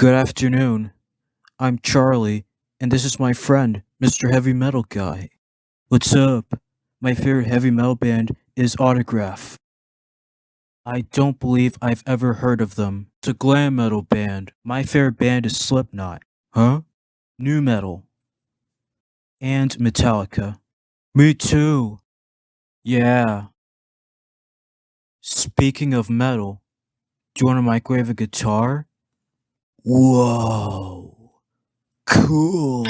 Good afternoon. I'm Charlie, and this is my friend, Mr. Heavy Metal Guy. What's up? My favorite heavy metal band is Autograph. I don't believe I've ever heard of them. It's a glam metal band. My favorite band is Slipknot. Huh? New metal. And Metallica. Me too. Yeah. Speaking of metal, do you want to microwave a guitar? Whoa. Cool.